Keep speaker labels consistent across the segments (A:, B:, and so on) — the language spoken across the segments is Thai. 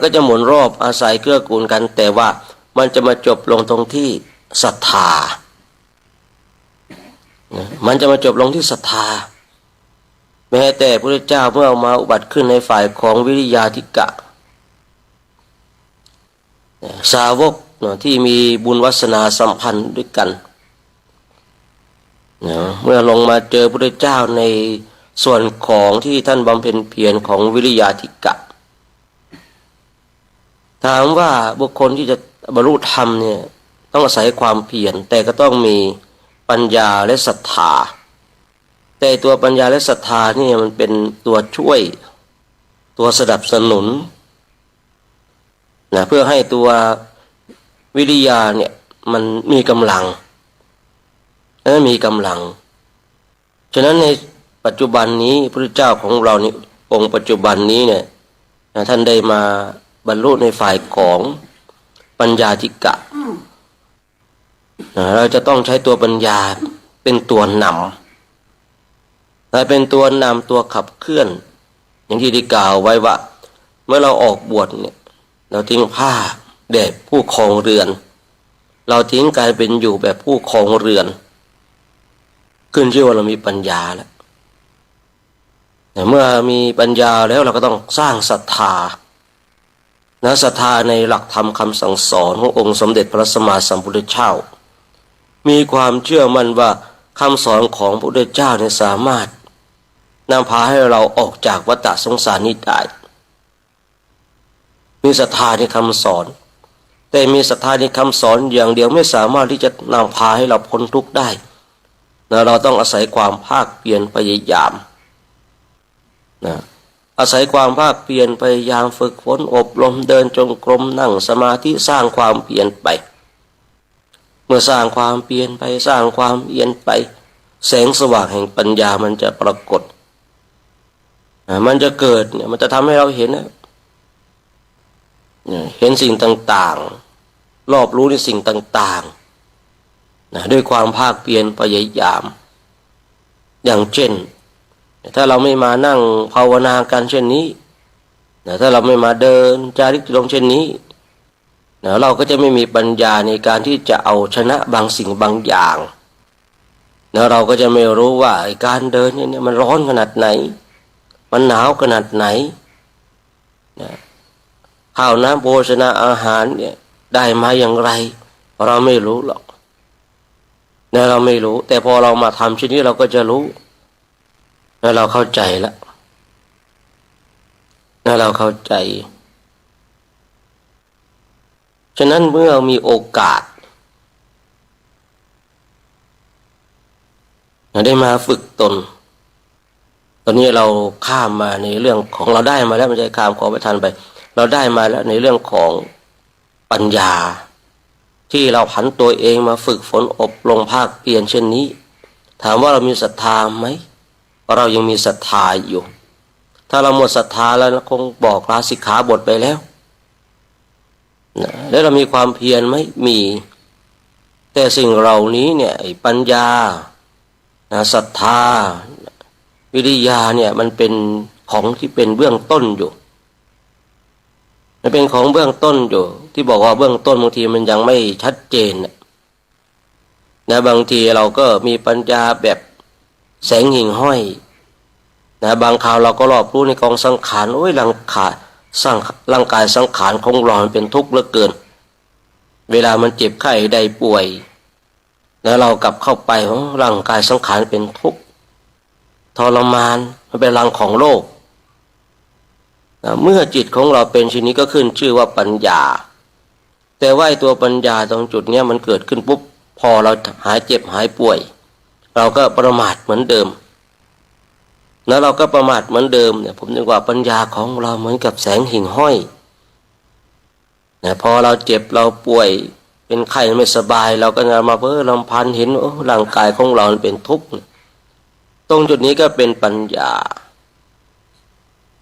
A: ก็จะหมุนรอบอาศัยเกื้อกูลกันแต่ว่ามันจะมาจบลงตรงที่ศรัทธามันจะมาจบลงที่ศรัทธาแม้แต่พระพุทธเจ้าเมื่อมาอุบัติขึ้นในฝ่ายของวิริยาธิกะสาวกที่มีบุญวาสนาสัมพันธ์ด้วยกันเมื่อลงมาเจอพระพุทธเจ้าในส่วนของที่ท่านบำเพ็ญเพียรของวิริยาธิกะถามว่าบุคคลที่จะบรรลุธรรมเนี่ยต้องอาศัยความเพียรแต่ก็ต้องมีปัญญาและศรัทธาแต่ตัวปัญญาและศรัทธานี่มันเป็นตัวช่วยตัวสนับสนุนนะเพื่อให้ตัววิริยาเนี่ยมันมีกำลังมีกำลังฉะนั้นในปัจจุบันนี้พระพุทธเจ้าของเรานี่องค์ปัจจุบันนี้เนี่ยท่านได้มาบรรลุในฝ่ายของปัญญาธิกะเราจะต้องใช้ตัวปัญญาเป็นตัวนำและเป็นตัวนำตัวขับเคลื่อนอย่างที่ได้กล่าวไว้ว่าเมื่อเราออกบวชเนี่ยเราทิ้งผ้าแด่ผู้ครองเรือนเราทิ้งกายเป็นอยู่แบบผู้ครองเรือนขึ้นชื่อว่าเรามีปัญญาแล้วแต่เมื่อมีปัญญาแล้วเราก็ต้องสร้างศรัทธาศรัทธาในหลักธรรมคำสั่งสอนขององค์สมเด็จพระสัมมาสัมพุทธเจ้ามีความเชื่อมั่นว่าคำสอนของพระพุทธเจ้าเนี่ยสามารถนำพาให้เราออกจากวัฏสงสารนี้ได้มีศรัทธาในคำสอนแต่มีศรัทธาในคำสอนอย่างเดียวไม่สามารถที่จะนำพาให้เราพ้นทุกข์ได้เราต้องอาศัยความภาคเพียรพยายามอาศัยความภาคเพียรพยายามฝึกฝนอบรมเดินจงกรมนั่งสมาธิสร้างความเพียรไปเมื่อสร้างความเพียรไปสร้างความเพียรไปแสงสว่างแห่งปัญญามันจะปรากฏมันจะเกิดเนี่ยมันจะทำให้เราเห็นสิ่งต่างๆรอบรู้ในสิ่งต่างๆด้วยความภาคเพียรพยายามอย่างเช่นถ้าเราไม่มานั่งภาวนากันเช่นนี้ถ้าเราไม่มาเดินจาริกลงเช่นนี้เราก็จะไม่มีปัญญาในการที่จะเอาชนะบางสิ่งบางอย่างเราก็จะไม่รู้ว่าการเดินเนี่ยมันร้อนขนาดไหนมันหนาวขนาดไหนข้าวน้ำโภชนาอาหารเนี่ยได้มาอย่างไรเราไม่รู้หรอกเราไม่รู้แต่พอเรามาทำเช่นนี้เราก็จะรู้แล้วเราเข้าใจแล้วเราเข้าใจฉะนั้นเมื่อมีโอกาสได้มาฝึกตนตอนนี้เราข้ามมาในเรื่องของเราได้มาแล้วไม่ใช่ข้ามขอประทานไปเราได้มาแล้วในเรื่องของปัญญาที่เราผันตัวเองมาฝึกฝนอบรมภาคเพียรเช่นนี้ถามว่าเรามีศรัทธาไหมเรายังมีศรัทธาอยู่ถ้าเราหมดศรัทธาแล้วคงบอกลาสิกขาบทไปแล้วแล้วเรามีความเพียรไหมมีแต่สิ่งเหล่านี้เนี่ยปัญญาศรัทธาวิริยาเนี่ยมันเป็นของที่เป็นเบื้องต้นอยู่มันเป็นของเบื้องต้นอยู่ที่บอกว่าเบื้องต้นบางทีมันยังไม่ชัดเจนบางทีเราก็มีปัญญาแบบแสงหิ่งห้อยบางคราวเราก็รอบรู้ในกองสังขารร่างกายสังขารของเราเป็นทุกข์เหลือเกินเวลามันเจ็บไข้ได้ป่วยแล้วเรากลับเข้าไปร่างกายสังขารเป็นทุกข์ทรมานมันเป็นรังของโลกเมื่อจิตของเราเป็นเช่นนี้ก็ขึ้นชื่อว่าปัญญาแต่ว่าตัวปัญญาตรงจุดนี้มันเกิดขึ้นปุ๊บพอเราหายเจ็บหายป่วยเราก็ประมาทเหมือนเดิมแล้วเราก็ประมาทเหมือนเดิมเนี่ยผมนึกว่าปัญญาของเราเหมือนกับแสงหิ่งห้อยพอเราเจ็บเราป่วยเป็นไข้ไม่สบายเราก็จะมาลำพันเห็นร่างกายของเราเป็นทุกข์ตรงจุดนี้ก็เป็นปัญญา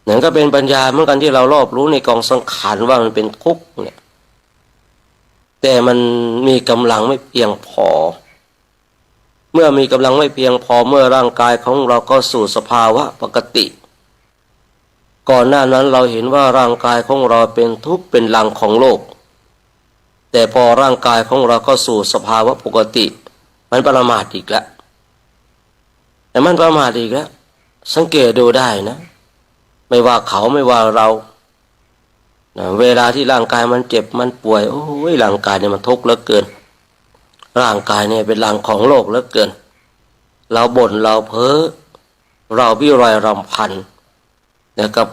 A: นั่นก็เป็นปัญญาเหมือนกันที่เรารอบรู้ในกองสังขารว่ามันเป็นทุกข์เนี่ยแต่มันมีกำลังไม่เพียงพอเมื่อมีกำลังไม่เพียงพอเมื่อร่างกายของเราก็สู่สภาวะปกติ ก่อนหน้านั้นเราเห็นว่าร่างกายของเราเป็นทุกข์เป็นรังของโลกแต่พอร่างกายของเราก็สู่สภาวะปกติมันประมาทอีกแล้วแต่มันประมาทอีกแล้วสังเกตดูได้นะไม่ว่าเขาไม่ว่าเราเวลาที่ร่างกายมันเจ็บมันป่วยโอ้ยร่างกายเนี่ยมันทุกข์เหลือเกินร่างกายเนี่ยเป็นรังของโลกเหลือเกินเราบ่นเราเพ้อเราวิไรรำพันกับ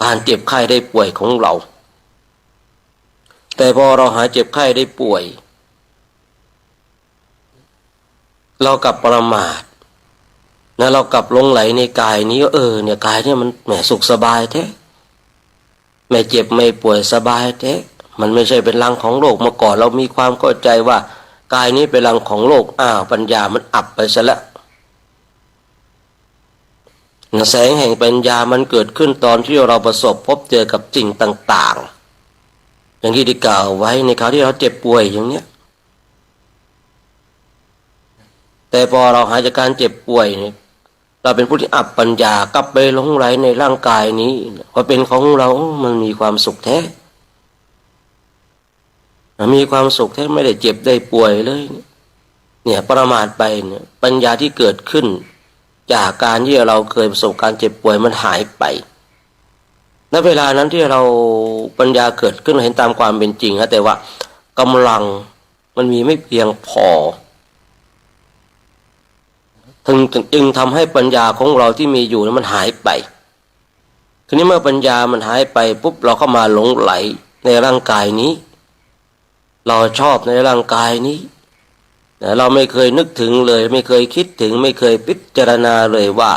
A: การเจ็บไข้ได้ป่วยของเราแต่พอเราหายเจ็บไข้ได้ป่วยเรากลับประมาทนะเรากลับหลงไหลในกายนี้เนี่ยกายเนี่ยมันแหมสุขสบายแท้ไม่เจ็บไม่ป่วยสบายแท้มันไม่ใช่เป็นรังของโลกเมื่อก่อนเรามีความเข้าใจว่ากายนี้เป็นรังของโลกปัญญามันอับไปซะแล้วแสงแห่งปัญญามันเกิดขึ้นตอนที่เราประสบพบเจอกับสิ่งต่างๆอย่างที่ได้กล่าวไว้ในคราวที่เราเจ็บป่วยอย่างเนี้ยแต่พอเราหายจากการเจ็บป่วยเนี่ยเราเป็นผู้ที่อับปัญญากลับไปหลงไหลในร่างกายนี้พอเป็นของเรามันมีความสุขแท้มีความสุขแท้ไม่ได้เจ็บได้ป่วยเลยเนี่ยประมาทไปเนี่ยปัญญาที่เกิดขึ้นจากการที่เราเคยประสบการเจ็บป่วยมันหายไปณเวลานั้นที่เราปัญญาเกิดขึ้นเห็นตามความเป็นจริงนะแต่ว่ากำลังมันมีไม่เพียงพอจึงทำให้ปัญญาของเราที่มีอยู่นั้นมันหายไปทีนี้เมื่อปัญญามันหายไปปุ๊บเราก็มาหลงไหลในร่างกายนี้เราชอบในร่างกายนี้เราไม่เคยนึกถึงเลยไม่เคยคิดถึงไม่เคยพิจารณาเลยว่า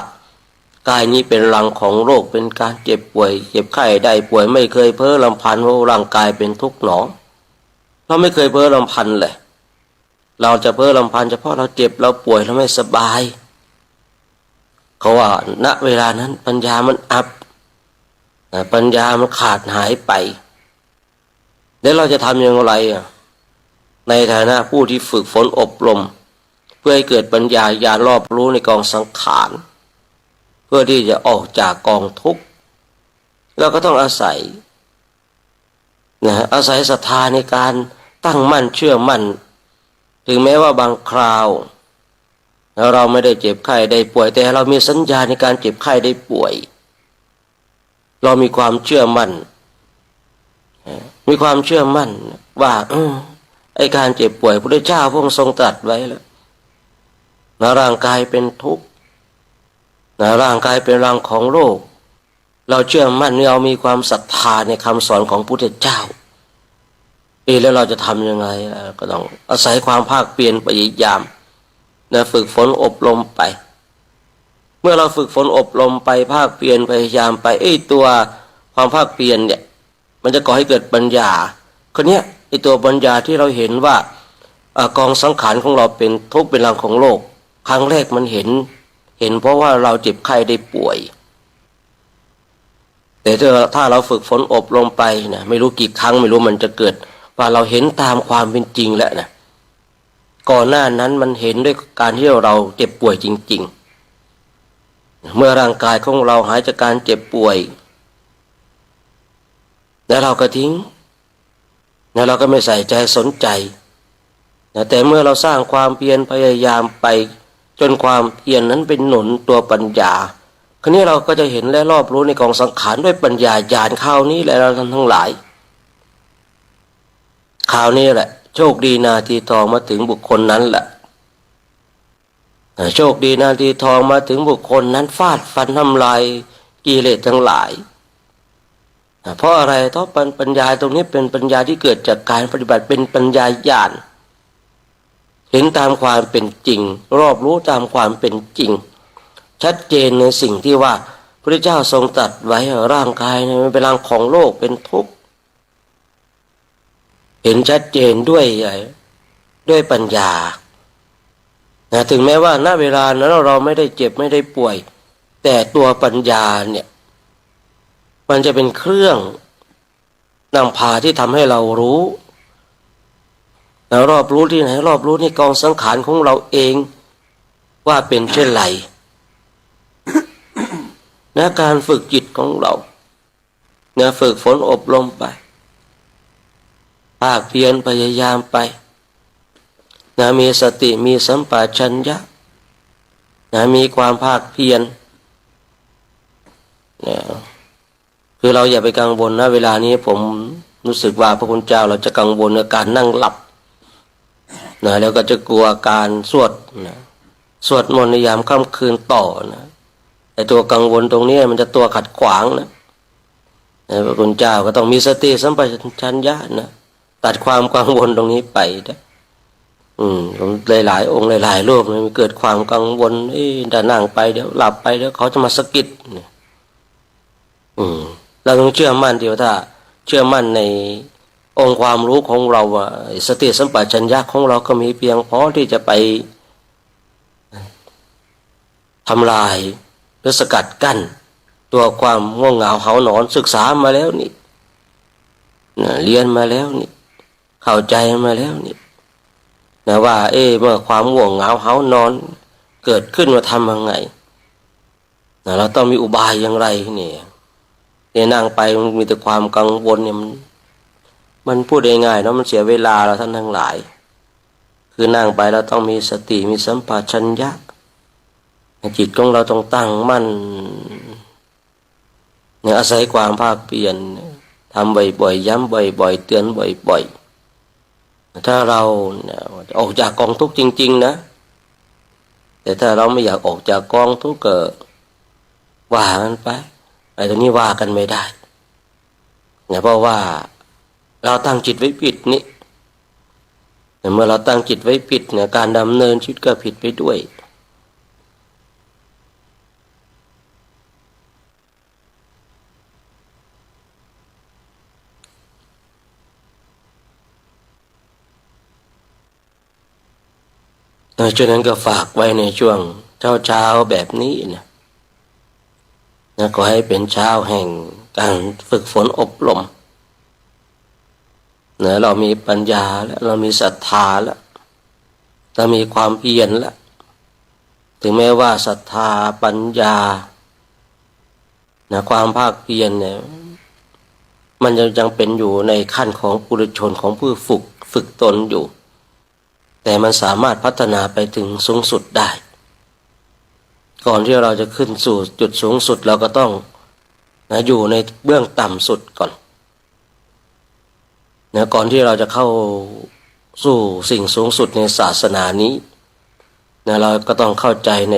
A: กายนี้เป็นรังของโรคเป็นการเจ็บป่วยเจ็บไข้ได้ป่วยไม่เคยเพ้อรำพันว่าร่างกายเป็นทุกข์หนอเราไม่เคยเพ้อรำพันเลยเราจะเพ้อรำพันเฉพาะเราเจ็บเราป่วยเราไม่สบายเขาว่าณเวลานั้นปัญญามันอับปัญญามันขาดหายไปแล้วเราจะทำอย่างไรในฐานะผู้ที่ฝึกฝนอบรมเพื่อให้เกิดปัญญาญาณรอบรู้ในกองสังขารเพื่อที่จะออกจากกองทุกข์เราก็ต้องอาศัยอาศัยศรัทธาในการตั้งมั่นเชื่อมั่นถึงแม้ว่าบางคราวเราไม่ได้เจ็บไข้ได้ป่วยแต่เรามีสัญญาในการเจ็บไข้ได้ป่วยเรามีความเชื่อมั่นว่าไอ้การเจ็บป่วยพระพุทธเจ้าพระองค์ทรงตรัสไว้แล้วร่างกายเป็นทุกข์ร่างกายเป็นรังของโลกเราเชื่อมั่นเรามีความศรัทธาในคำสอนของพระพุทธเจ้าแล้วเราจะทำยังไงก็ต้องอาศัยความภาคเพียรพยายามฝึกฝนอบรมไปเมื่อเราฝึกฝนอบรมไปภาคเพียรพยายามไปตัวความภาคเพียรเนี่ยมันจะก่อให้เกิดปัญญาคนเนี้ยตัวปัญญาที่เราเห็นว่ากองสังขารของเราเป็นทุกข์เป็นรังของโลกครั้งแรกมันเห็นเพราะว่าเราเจ็บไข้ได้ป่วยแต่ถ้าเราฝึกฝนอบรมไปนะไม่รู้กี่ครั้งไม่รู้มันจะเกิดว่าเราเห็นตามความเป็นจริงแล้วนะก่อนหน้านั้นมันเห็นด้วยการที่เราเจ็บป่วยจริงๆเมื่อร่างกายของเราหายจากการเจ็บป่วยแล้วเราก็ทิ้งแล้วเราก็ไม่ใส่ใจสนใจแต่เมื่อเราสร้างความเพียรพยายามไปจนความเพียรนั้นเป็นหนุนตัวปัญญาคราวนี้เราก็จะเห็นและรอบรู้ในกองสังขารด้วยปัญญาญาณคราวนี้แหละเราทั้งหลายคราวนี้แหละโชคดีนาทีทองมาถึงบุคคลนั้นแหละโชคดีนาทีทองมาถึงบุคคลนั้นฟาดฟันทำลายกิเลสทั้งหลายเพราะอะไรเพราะปัญญาตรงนี้เป็นปัญญาที่เกิดจากการปฏิบัติเป็นปัญญาญาณเห็นตามความเป็นจริงรอบรู้ตามความเป็นจริงชัดเจนในสิ่งที่ว่าพระเจ้าทรงตรัสไว้ร่างกายมันเป็นรังของโลกเป็นทุกข์เห็นชัดเจนด้วยปัญญาถึงแม้ว่าณเวลานั้นเราไม่ได้เจ็บไม่ได้ป่วยแต่ตัวปัญญาเนี่ยมันจะเป็นเครื่องนำพาที่ทำให้เรารู้รอบรู้ที่ไหนรอบรู้ในกองสังขารของเราเองว่าเป็นเช่นไร การฝึกจิตของเรา เนี่ยฝึกฝนอบรมไปภาคเพียรพยายามไปนะมีสติมีสัมปชัญญะนะมีความภาคเพียรเนี่ยคือเราอย่าไปกังวลนะเวลานี้ผมรู้สึกว่าพระคุณเจ้าเราจะกังวลในการนั่งหลับนะแล้วก็จะกลัวการสวดมนต์ในยามค่ำคืนต่อนะไอ้ตัวกังวลตรงนี้มันจะตัวขัดขวางนะพระคุณเจ้าก็ต้องมีสติสัมปชัญญะนะตัดความกังวลตรงนี้ไปนะหลายองค์หลายรูปมันเกิดความกังวลถ้านั่งไปเดี๋ยวหลับไปเดี๋ยวเขาจะมาสะกิดเนี่ยเราต้องเชื่อมั่นที่ว่าถ้าเชื่อมั่นในองค์ความรู้ของเราว่าสติสัมปชัญญะของเราก็มีเพียงพอที่จะไปทำลายหรือสกัดกั้นตัวความง่วงเหงาเหานอนศึกษามาแล้วนี่เรียนมาแล้วนี่เข้าใจมาแล้วนี่นะว่าเมื่อความง่วงเหงาเหานอนเกิดขึ้นมาทำยังไงเราต้องมีอุบายอย่างไรเนี่ยนั่งไปมันมีแต่ความกังวลเนี่ยมันพูดง่ายๆเนาะมันเสียเวลาเราท่านทั้งหลายคือนั่งไปเราต้องมีสติมีสัมปชัญญะจิตของเราต้องตั้งมั่นเนี่ยอาศัยความภาคเพียรทำบ่อยๆย้ำบ่อยๆเตือนบ่อยๆถ้าเราออกจากกองทุกข์จริงๆนะแต่ถ้าเราไม่อยากออกจากกองทุกข์ก็ว่ามันไปไอ้ตรงนี้ว่ากันไม่ได้เนี่ยเพราะว่าเราตั้งจิตไว้ผิดนี่เมื่อเราตั้งจิตไว้ผิดเนี่ยการดำเนินชีวิตก็ผิดไปด้วยฉะนั้นก็ฝากไว้ในช่วงเช้าแบบนี้นะก็ให้เป็นเช้าแห่งการฝึกฝนอบรมเรามีปัญญาแล้วเรามีศรัทธาแล้วเรามีความเพียรแล้วถึงแม้ว่าศรัทธาปัญญาความภาคเพียรเนี่ยมันยังเป็นอยู่ในขั้นของปุถุชนของผู้ฝึกตนอยู่แต่มันสามารถพัฒนาไปถึงสูงสุดได้ก่อนที่เราจะขึ้นสู่จุดสูงสุดเราก็ต้องอยู่ในเบื้องต่ำสุดก่อนก่อนที่เราจะเข้าสู่สิ่งสูงสุดในศาสนานี้เราก็ต้องเข้าใจใน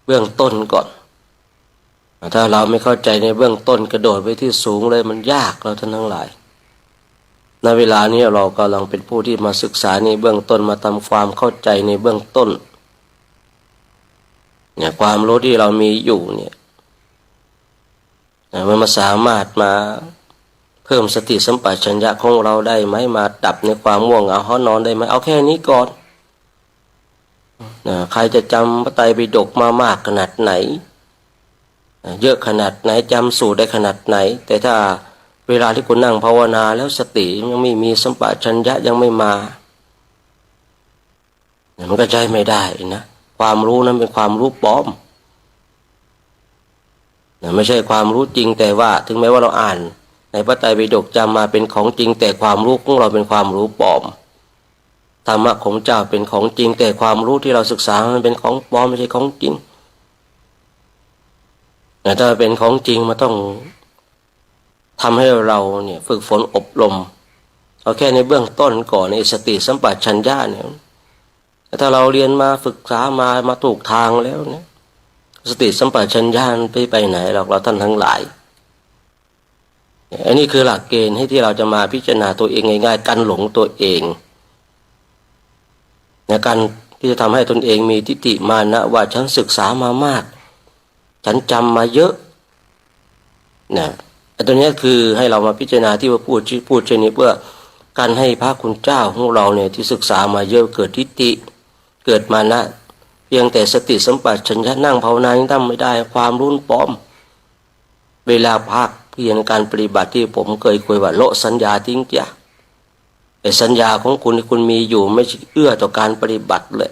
A: เบื้องต้นก่อนถ้าเราไม่เข้าใจในเบื้องต้นกระโดดไปที่สูงเลยมันยากเราท่านทั้งหลายในเวลานี้เรากำลังเป็นผู้ที่มาศึกษาในเบื้องต้นมาทำความเข้าใจในเบื้องต้นความรู้ที่เรามีอยู่เนี่ยมันมาสามารถมาเพิ่มสติสัมปชัญญะของเราได้ไหมมาดับในความง่วงเหงาหานอนได้ไหมเอาแค่นี้ก่อนใครจะจำพระไตรปิฎกมามากขนาดไหนเยอะขนาดไหนจำสูตรได้ขนาดไหนแต่ถ้าเวลาที่คุณนั่งภาวนาแล้วสติยังไม่มีสัมปชัญญะยังไม่มามันก็ใช้ไม่ได้นะความรู้นั้นเป็นความรู้ปลอมไม่ใช่ความรู้จริงแต่ว่าถึงแม้ว่าเราอ่านในพระไตรปิฎกจำมาเป็นของจริงแต่ความรู้ของเราเป็นความรู้ปลอมธรรมะของเจ้าเป็นของจริงแต่ความรู้ที่เราศึกษามันเป็นของปลอมไม่ใช่ของจริงแต่ถ้าเป็นของจริงมันต้องทำให้เราเนี่ยฝึกฝนอบรมเอาแค่ในเบื้องต้นก่อนในสติสัมปชัญญะเนี่ยแต่ถ้าเราเรียนมาฝึกษามาถูกทางแล้วเนี่ยสติสัมปชัญญะไปไหนหรอกเราท่านทั้งหลายอันนี้คือหลักเกณฑ์ให้ที่เราจะมาพิจารณาตัวเองง่ายๆกันหลงตัวเองในการที่จะทำให้ตนเองมีทิฏฐิมานะว่าฉันศึกษามามากฉันจำมาเยอะอันนี้คือให้เรามาพิจารณาที่ว่าพูดเช่นนี้เพื่อการให้พระคุณเจ้าของเราเนี่ยที่ศึกษามาเยอะเกิดทิฏฐิเกิดมานะเพียงแต่สติสัมปชัญญะนั่งภาวนายังทำไม่ได้ความรู้ปลอมเวลาภาคเพียรการปฏิบัติที่ผมเคยคุยว่าโละสัญญาทิ้งเสียไอ้สัญญาของคุณที่คุณมีอยู่ไม่เอื้อต่อการปฏิบัติเลย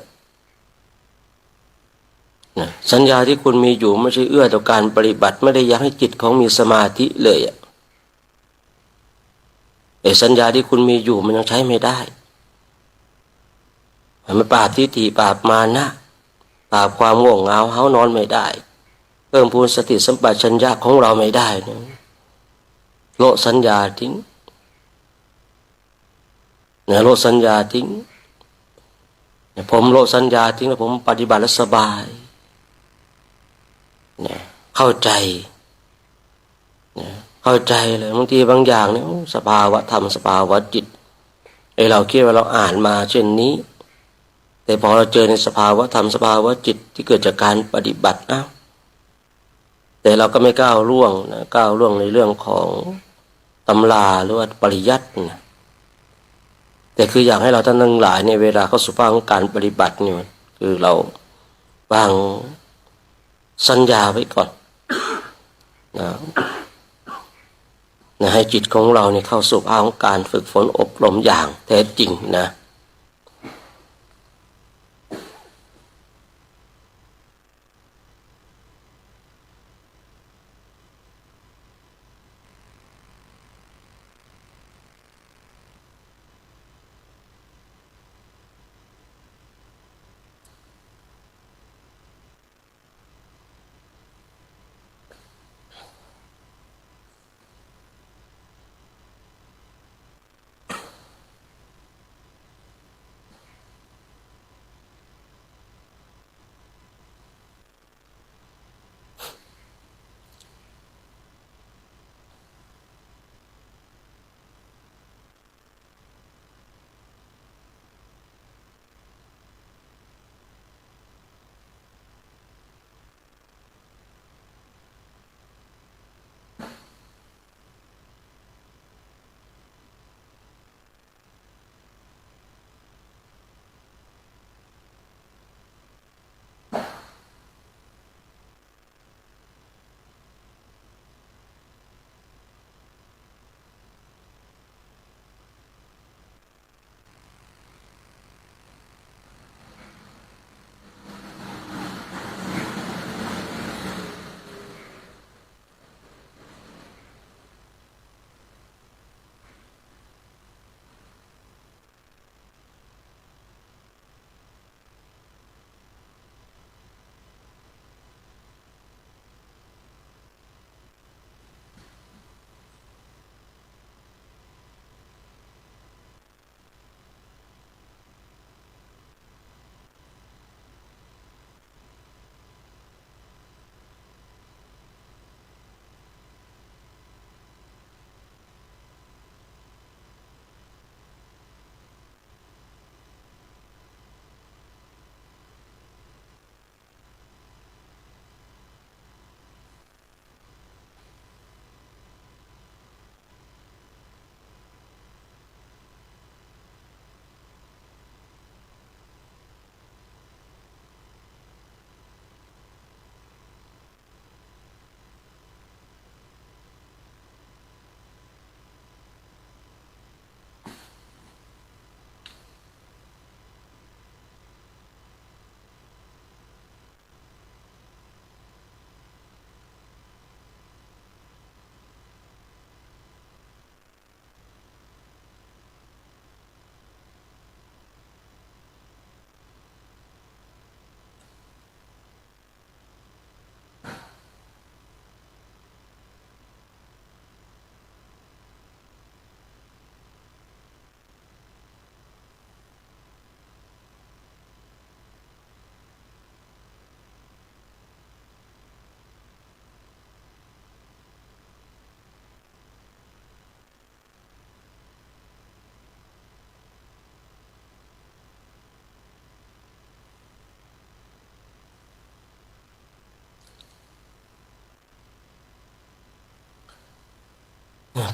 A: สัญญาที่คุณมีอยู่ไม่ใช่เอื้อต่อการปฏิบัติไม่ได้อยากให้จิตของมีสมาธิเลย สัญญาที่คุณมีอยู่มันยังใช้ไม่ได้มันปราบทิฏฐิปราบมานะปราบความง่วงเหงาเฮานอนไม่ได้เพิ่มพูนสติสัมปชัญญะของเราไม่ได้นะโลดสัญญาทิ้งโลดสัญญาทิ้งผมโลดสัญญาทิ้งแล้วผมปฏิบัติแล้วสบายเข้าใจเข้าใจเลยบางทีบางอย่างเนี่ยสภาวะธรรมสภาวะจิตเราคิดว่าเราอ่านมาเช่นนี้แต่พอเราเจอในสภาวะธรรมสภาวะจิตที่เกิดจากการปฏิบัตินะแต่เราก็ไม่ก้าวล่วงนะก้าวล่วงในเรื่องของตำราหรือว่าปริยัตินะแต่คืออยากให้เราท่านทั้งหลายในเวลาเข้าสู่ภาคของการปฏิบัติเนี่ยคือเราวางสัญญาไว้ก่อนนะให้จิตของเราเนี่ยเข้าสู่ภาคของการฝึกฝนอบรมอย่างแท้จริงนะ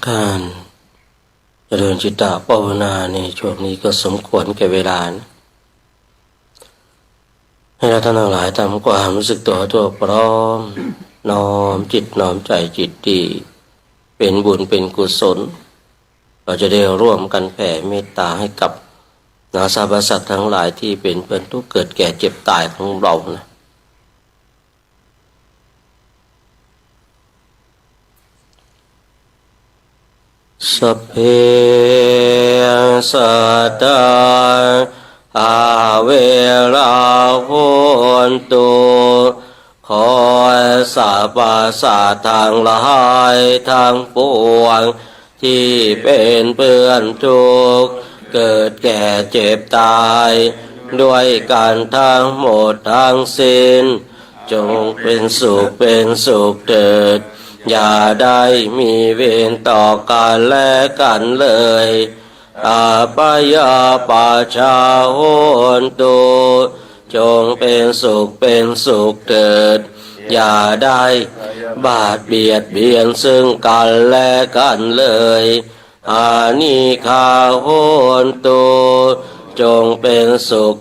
A: การเจริญจิตตภาวนาในช่วงนี้ก็สมควรแก่เวลานะให้เราท่านทั้งหลายทำความรู้สึกตัวพร้อมน้อมจิตน้อมใจจิตดีเป็นบุญเป็นกุศลเราจะได้ร่วมกันแผ่เมตตาให้กับสรรพสัตว์ทั้งหลายที่เป็นเพื่อนทุกข์เกิดแก่เจ็บตายของเรานะ สัพเพสัตตาอาเวราโหนตุขอสรรพสัตว์ทั้งหลายทั้งปวงที่เป็นเพื่อนทุกข์เกิดแก่เจ็บตายด้วยกันทั้งหมดทั้งสิ้นจงเป็นสุขเถิดอย่าได้มีเวรต่อกันและกันเลยอาปายาปาชาโหนตุจงเป็นสุขเถิดอย่าได้บาดเบียดเบียนซึ่งกันและกันเลยอานิคาโหนตุจงเป็นสุข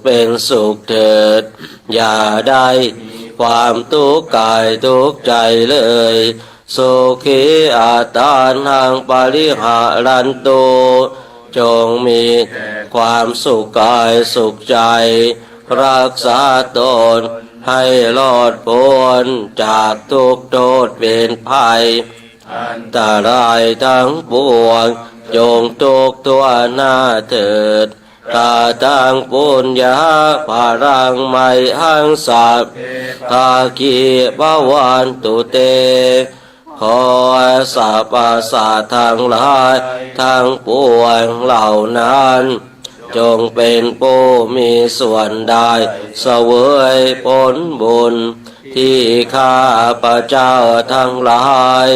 A: เถิดอย่าได้ความทุกข์กายทุกข์ใจเลยสุขีอาตานังปริหารันตุจงมีความสุขกายสุขใจรักษาตนให้รอดพ้นจากทุกโทษเวรภัยอันตรายทั้งปวงจงทุกตัวหน้าเถิดตาตังปุญญาภารังไมหังสัพทาคีบาวันตุเตขอสรรพสัตว์ทั้งหลายทั้งปวงเหล่านั้นจงเป็นผู้มีส่วนได้เสวยผลบุญที่ข้าพเจ้าทั้งหลาย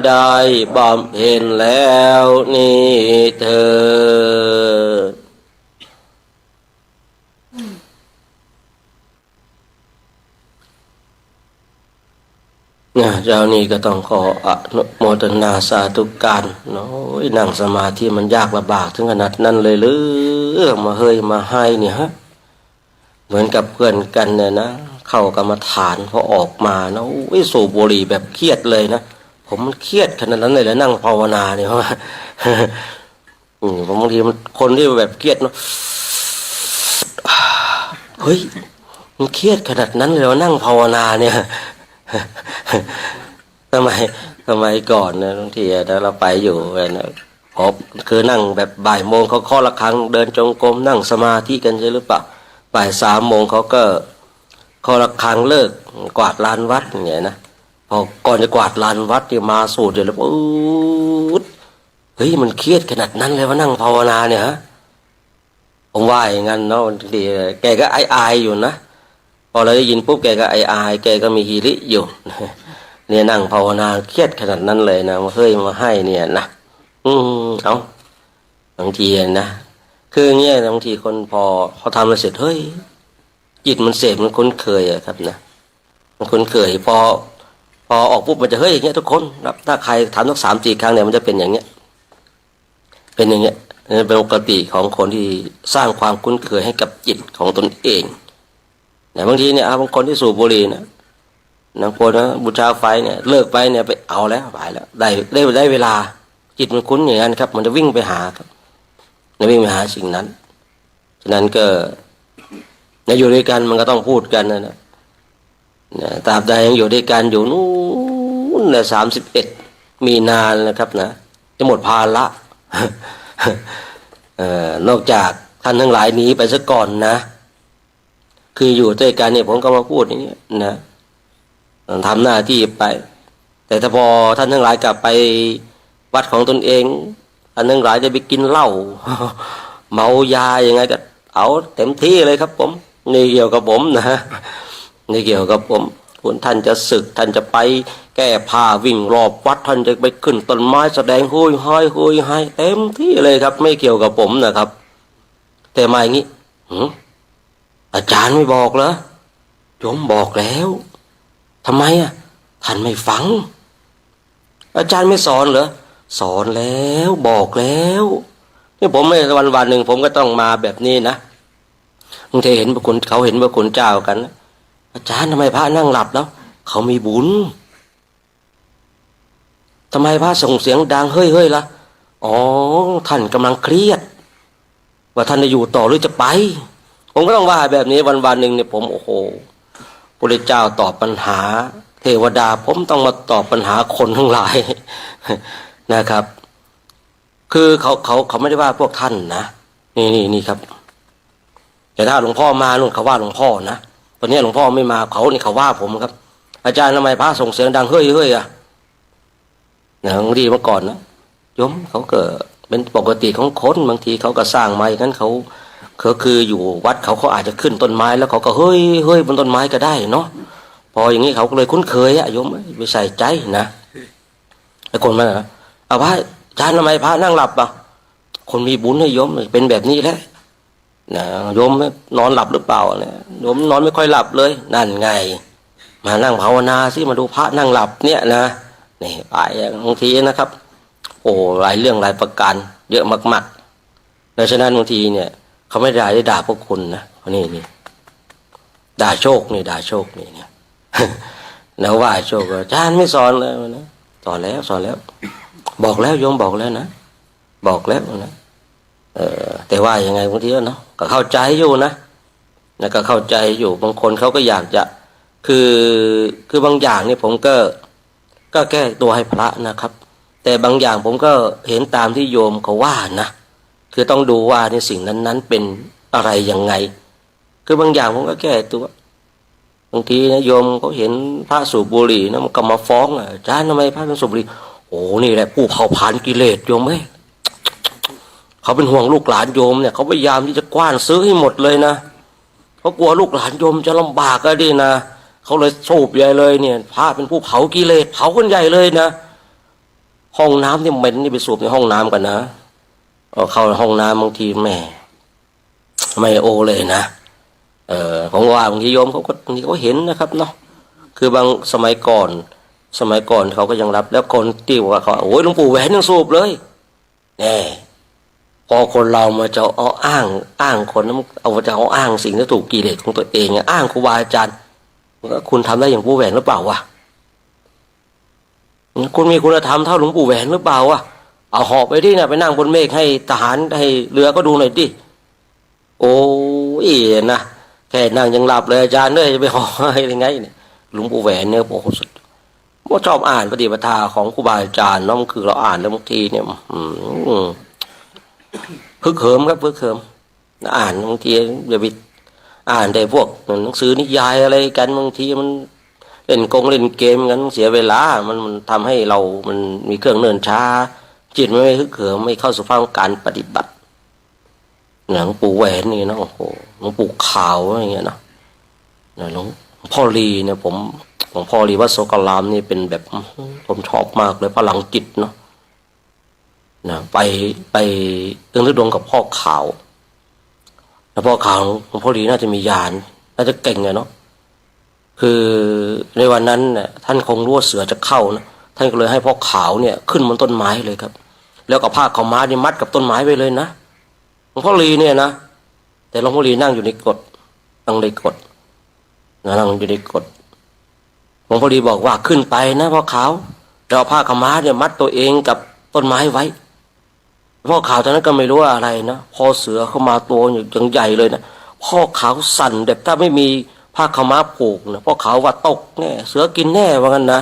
A: ได้บำเพ็ญแล้วนี้เถิดเจ้านี่ก็ต้องขออนุโมทนาสาธุการเนาะนั่งสมาธิมันยากลำบากถึงขนาดนั้นเลยหรือมาเฮยมาให้เนี่ยฮะเหมือนกับเพื่อนกันเนี่ยนะเข้ากรรมฐานพอออกมานะสูบบุหรี่แบบเครียดเลยนะผมมันเครียดขนาดนั้นเลยแล้วนั่งภาวนาเนี่ยเพราะว่าบางทีมันคนที่แบบเครียดเนาะเฮ้ยมันเครียดขนาดนั้นเลยว่านั่งภาวนาเนี่ยสมัยก่อนนะบางทีนะเราไปอยู่นะพอคือนั่งแบบบ่ายโมงเขาเคาะระฆังเดินจงกรมนั่งสมาธิกันใช่หรือเปล่าบ่าย3 โมงเขาก็เคาะระฆังเลิกกวาดลานวัดอย่างเงี้ยนะพอก่อนจะกวาดลานวัดที่มาสูดเดี๋ยวแล้วเฮ้ยมันเครียดขนาดนั้นเลยว่านั่งภาวนาเนี่ยฮะผมว่าอย่างนั้นเนาะบางทีแกก็อายอยู่นะพอเราได้ยินปุ๊บแกก็อายแกก็มีฮีริอยู่เนี่ยนั่งภาวนาเครียดขนาดนั้นเลยนะมาเฮ้ยมาให้เนี่ยนะเอาบางทีนะคือเงี้ยบางทีคนพอเขาทำมาเสร็จเฮ้ยจิตมันเสพมันคุ้นเคยอะครับนะมันคุ้นเคยพอออกปุ๊บมันจะเฮ้ยอย่างเงี้ยทุกคนถ้าใครทำสัก3-4 ครั้งเนี่ยมันจะเป็นอย่างเงี้ยเป็นอย่างเงี้ยเป็นปกติของคนที่สร้างความคุ้นเคยให้กับจิตของตนเองแต่บางทีเนี่ยบางคนที่สูบบุหรี่นะบางคนนะบูชาไฟเนี่ยเลิกไปเนี่ยไปเอาแล้วไปแล้วได้เวลาจิตมันคุ้นอย่างนั้นครับมันจะวิ่งไปหาครับจะวิ่งไปหาสิ่งนั้นฉะนั้นก็ในอยู่ด้วยกันมันก็ต้องพูดกันนะตราบใดยังอยู่ด้วยกันอยู่นู้นนะ31 มีนานะครับนะจะหมดภาระนอกจากท่านทั้งหลายหนีไปซะก่อนนะคืออยู่ด้วยกันเนี่ยผมก็มาพูดอย่างนี้นะทำหน้าที่ไปแต่ถ้าพอท่านทั้งหลายกลับไปวัดของตนเองท่านทั้งหลายจะไปกินเหล้าเมายายังไงก็เอาเต็มที่เลยครับผมนี่เกี่ยวกับผมนะนี่เกี่ยวกับผมคุณท่านจะศึกท่านจะไปแก้ผ้าวิ่งรอบวัดท่านจะไปขึ้นต้นไม้แสดงหุยให้เต็มที่เลยครับไม่เกี่ยวกับผมนะครับแต่มาอย่างนี้อาจารย์ไม่บอกเหรอโยมบอกแล้วทำไมอ่ะท่านไม่ฟังอาจารย์ไม่สอนเหรอสอนแล้วบอกแล้วนี่ผมไม่วันหนึ่งผมก็ต้องมาแบบนี้นะบางทีเห็นพระคุณเขาเห็นพระคุณเจ้ากันนะอาจารย์ทำไมพระนั่งหลับแล้วเขามีบุญทำไมพระส่งเสียงดังเฮ้ยล่ะอ๋อท่านกำลังเครียดว่าท่านจะอยู่ต่อหรือจะไปผมก็ต้องว่าแบบนี้วันหนึ่งเนี่ยผมโอ้โหพระเจ้าตอบปัญหาเทวดาผมต้องมาตอบปัญหาคนทั้งหลายนะครับ คือเขาไม่ได้ว่าพวกท่านนะนี่ครับแต่ถ้าหลวงพ่อมานู่นเขาว่าหลวงพ่อนะตอนนี้หลวงพ่อไม่มาเขานี่เขาว่าผมครับอาจารย์ทำไมพระส่งเสียงดังเฮ้ยอ่ะนะบางทีเมื่อก่อนนะโยมเขาเกิดเป็นปกติของคนบางทีเขาก็สร้างมาอย่างนั้นเขาคืออยู่วัดเขาอาจจะขึ้นต้นไม้แล้วเขาก็เฮ้ยบนต้นไม้ก็ได้เนาะพออย่างนี้เขาก็เลยคุ้นเคยอะโยมไม่ใส่ใจนะไอ้คนมันนะเอาพระอาจารย์ทำไมพระนั่งหลับอ่ะคนมีบุญให้โยมเป็นแบบนี้แหละนะโยมนอนหลับหรือเปล่าเนี่ยโยมนอนไม่ค่อยหลับเลยนั่นไงมานั่งภาวนาสิมาดูพระนั่งหลับเนี่ยนะนี่ไปบางทีนะครับโอ้หลายเรื่องหลายประการเยอะมากๆดังนั้นบางทีเนี่ยเขาไม่ได้ด่าพวกคุณนะนี่ด่าโชคนี่เนี่ย แล้วว่าโชคอาจารย์ไม่สอนเลยนะสอนแล้วบอกแล้วโยมบอกแล้วนะบอกแล้วนะแต่ว่ายังไงบางทีเนาะก็เข้าใจอยู่นะก็เข้าใจอยู่บางคนเขาก็อยากจะคือบางอย่างนี่ผมก็แก้ตัวให้พระนะครับแต่บางอย่างผมก็เห็นตามที่โยมเขาว่านะคือต้องดูว่าในสิ่งนั้นเป็นอะไรยังไงคือบางอย่างผมก็แก้ตัวบางทีนะโยมเขาเห็นพระสูบบุหรี่นะมันก็มาฟ้องอาจารย์ทำไมพระสูบบุหรี่โอ้นี่แหละผู้เผาผลาญกิเลสโยมเขาเป็นห่วงลูกหลานโยมเนี่ยเขาพยายามที่จะกว้านซื้อให้หมดเลยนะเขากลัวลูกหลานโยมจะลำบากก็ดีนะเขาเลยสูบใหญ่เลยเนี่ยพระเป็นผู้เผากิเลสเผาคนใหญ่เลยนะห้องน้ำที่เหม็นนี่ไปสูบในห้องน้ำกันนะเข้าห้องน้ำบางทีแม่ไม่โอเลยนะผมว่าบางทีโยมเขาก็บางทีเขาเห็นนะครับเนาะคือบางสมัยก่อนเขาก็ยังรับแล้วคนที่ว่าเขาโอ้ยหลวงปู่แหวนยังสูบเลยแน่พอคนเรามาจะเอาอ้างคนนั้นเอาจะเอาอ้างสิ่งที่ถูกกิเลสของตัวเองอ้างครูบาอาจารย์คุณทำได้อย่างปู่แหวนหรือเปล่าวะคุณมีคุณธรรมเท่าหลวงปู่แหวนหรือเปล่าวะเอาหอบไปดินะไปนั่งบนเมฆให้ทหารให้เรือก็ดูหน่อยดิโอ้ยนะแค่นั่งยังหลับเลยอาจารย์เนี่ยจะไปหอบให้ยังไงเนี่ยหลวงปู่แหวนเนี่ยโอ้โหสุดว่าชอบอ่านปฏิปทาของครูบาอาจารย์น้องคือเราอ่านแล้วบางทีเนี่ยพึกเหิมครับพึกเหิมอ่านบางทีอย่าไปอ่านแต่พวกหนังสือนิยายอะไรกันบางทีมันเล่นเกมกันเสียเวลามันทำให้เรามันมีเครื่องเนินช้าจิตไม่ฮึกเหิมไม่เข้าสู่ภาคการปฏิบัติหลวงปู่แหวนนี่นะโอ้โหหลวงปู่ขาวอะไรเงี้ยนะหลวงพ่อลีเนี่ยหลวงพ่อลีวัดโสกรามนี่เป็นแบบผมชอบมากเลยพลังจิตเนาะนะไปตึงฤดงกับพ่อขาวแล้วพ่อขาวหลวงพ่อลีน่าจะมีญาณน่าจะเก่งเนาะคือในวันนั้นเนี่ยท่านคงรู้ว่าเสือจะเข้านะท่านก็เลยให้พ่อขาวเนี่ยขึ้นบนต้นไม้เลยครับแล้วก็ผ้าขาวม้านี่มัดกับต้นไม้ไว้เลยนะหลวงพ่อลีเนี่ยนะแต่หลวงพ่อลีนั่งอยู่ในกฎนั่งอยู่ในกฎหลวงพ่อลีบอกว่าขึ้นไปนะพ่อขาวเราเอาผ้าขาวม้าเนี่ยมัดตัวเองกับต้นไม้ไว้พ่อขาวตอนนั้นก็ไม่รู้ว่าอะไรนะพอเสือเข้ามาตัวอย่างใหญ่เลยนะพ่อขาวสั่นแบบถ้าไม่มีผ้าขาวม้าผูกนะพ่อขาวว่าตกแน่เสือกินแน่ว่างั้นนะ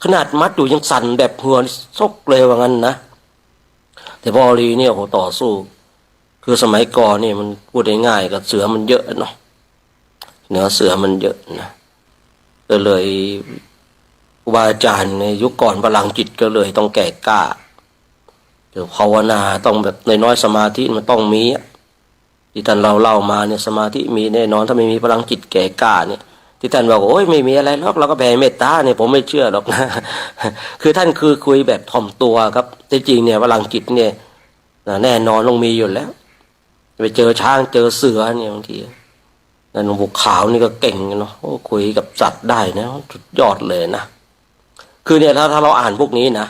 A: ขนาดมัดอยู่ยังสั่นแบบหัวซกเลยว่างั้นนะแต่พ่อลีเนี่ยโหต่อสู้คือสมัยก่อนนี่มันพูดง่ายๆกับเสือมันเยอะเนาะเนื้อเสือมันเยอะนะก็เลยครูบาอาจารย์ในยุคก่อนพลังจิตก็เลยต้องแก่กล้าเดี๋ยวภาวนาต้องแบบน้อยสมาธิมันต้องมีที่ท่านเล่ามาเนี่ยสมาธิมีแน่นอนถ้าไม่มีพลังจิตแก่กล้าเนี่ยที่ท่านบอกโอ้ยไม่มีอะไรหรอกเราก็แผ่เมตตาเนี่ยผมไม่เชื่อหรอกนะ คือท่านคือคุยแบบถ่อมตัวครับแต่จริงเนี่ยพลังจิตเนี่ยแน่นอนต้องมีอยู่แล้วไปเจอช้างเจอเสือเนี่ยบางทีหลวงปู่ขาวนี่ก็เก่งเนาะคุยกับสัตว์ได้นะสุดยอดเลยนะคือเนี่ยถ้าเราอ่านพวกนี้นะ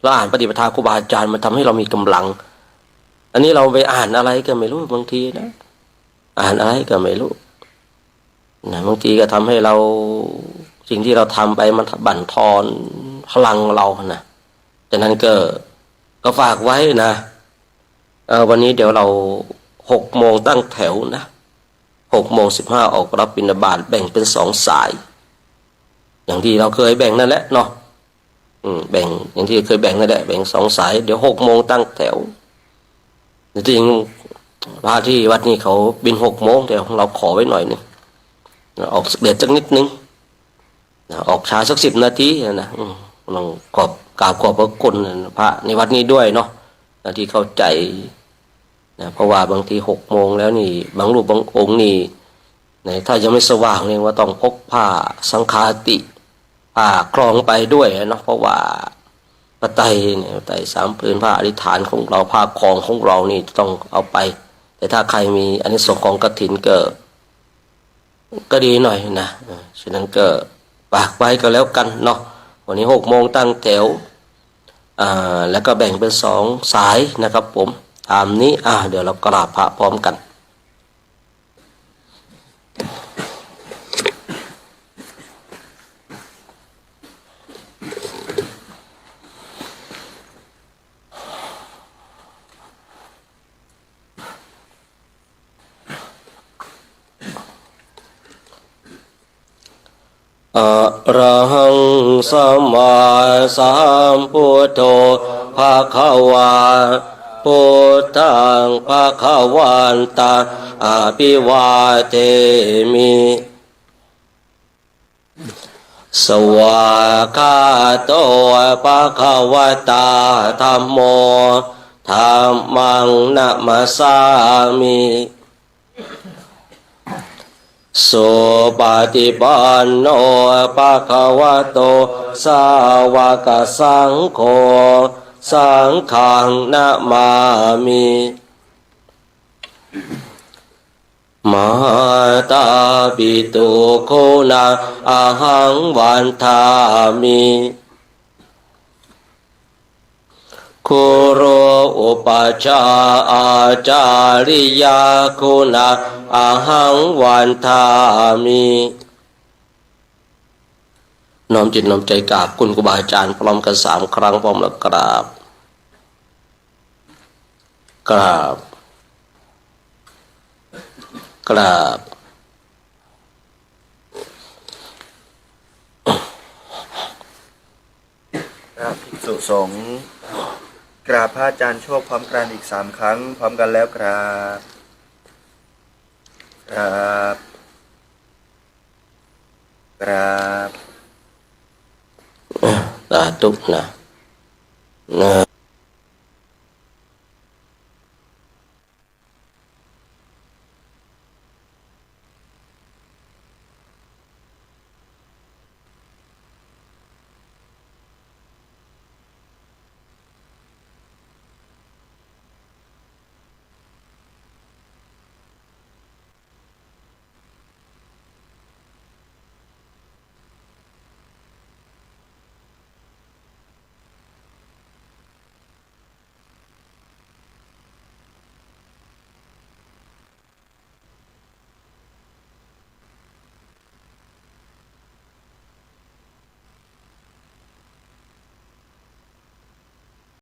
A: เราอ่านปฏิปทาครูบาอาจารย์มันทำให้เรามีกำลังอันนี้เราไปอ่านอะไรก็ไม่รู้บางทีนะอ่านอะไรก็ไม่รู้นะบางทีก็ทำให้เราสิ่งที่เราทำไปมันบั่นทอนพลังเรานะฉะนั้นก็ฝากไว้นะวันนี้เดี๋ยวเรา6 โมงตั้งแถวนะ6:15ออกรับบิณฑบาตแบ่งเป็น2 สายอย่างที่เราเคยแบ่งนั่นแหละเนาะแบ่งอย่างที่เคยแบ่งนั่นแหละแบ่ง2 สายเดี๋ยว6 โมงตั้งแถว จริงๆพระที่วัดนี้เขาบิน6 โมงแต่ของเราขอไว้หน่อยนึงออกเดือดสักนิดนึงออกช้าสัก10 นาทีนะลองขอบกราบขอบพระคุณพระในวัดนี้ด้วยเนาะที่เข้าใจนะเพราะว่าบางที6 โมงแล้วนี่บางรูปบางองค์นี่ถ้ายังไม่สว่างเนี่ยว่าต้องพกผ้าสังฆาติผ้าครองไปด้วยเนาะเพราะว่าพระไตรเนี่ยไตร3 ผืนผ้าอธิษฐานของเราผ้าครองของเรานี่ต้องเอาไปแต่ถ้าใครมีอานิสงส์ของกฐินก็ดีหน่อยนะฉะนั้นก็ฝากไว้ก็แล้วกันเนาะวันนี้6 โมงตั้งแถวแล้วก็แบ่งเป็น2 สายนะครับผมตามนี้เดี๋ยวเรากราบพระพร้อมกันอะระหังสัมมาสัมพุทโธภะคะวาพุทธังภะคะวันตังอะภิวาเทมิสวากขาโตภะคะวะตาธัมโมธัมมังนะมัสสามิสุปฏิปันโนภะคะวะโตสาวกสังโฆสังฆังนะมามิมาตาปิตุโคนะอะหังวันทามิคุโรอุปชาอาจาริยาคุณาอะหังวันทามิน้อมจิตน้อมใจกราบคุณครูบาอาจารย์พร้อมกัน3 ครั้งพร้อมแล้วกราบกราบกราบ
B: ภิกษุสงฆ์กราบพระอาจารย์โชคพร้อมกันอีก3 ครั้งพร้อมกันแล้วครับครับครับ
A: สาธุนะ